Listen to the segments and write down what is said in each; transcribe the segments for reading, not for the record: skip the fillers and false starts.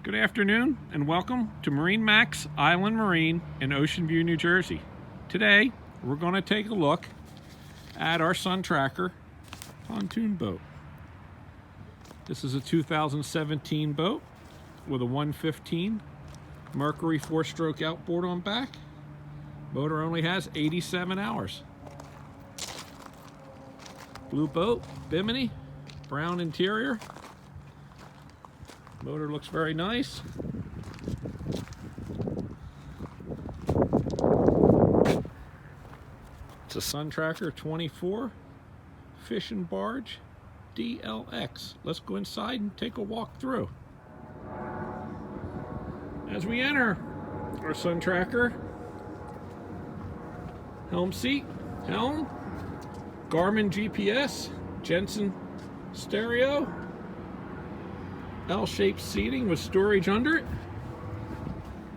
Good afternoon and welcome to MarineMax Island Marine in Ocean View, New Jersey. Today we're going to take a look at our Sun Tracker pontoon boat. This is a 2017 boat with a 115 Mercury 4-stroke outboard on back. Motor only has 87 hours. Blue boat, bimini, brown interior. Motor looks very nice. It's a Sun Tracker 24 fishing barge DLX. Let's go inside and take a walk through. As we enter our Sun Tracker, helm seat, helm, Garmin GPS, Jensen stereo, L-shaped seating with storage under it,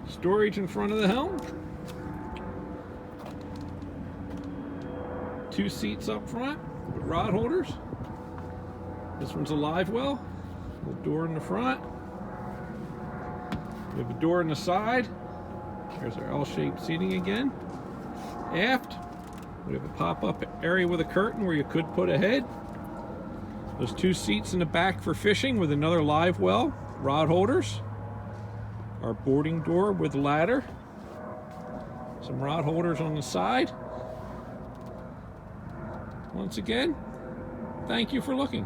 storage in front of the helm, 2 seats up front with rod holders. This one's a live well, little door in the front. We have a door in the side. Here's our L-shaped seating again. Aft, we have a pop-up area with a curtain where you could put a head. There's 2 seats in the back for fishing with another live well, rod holders. Our boarding door with ladder. Some rod holders on the side. Once again, thank you for looking.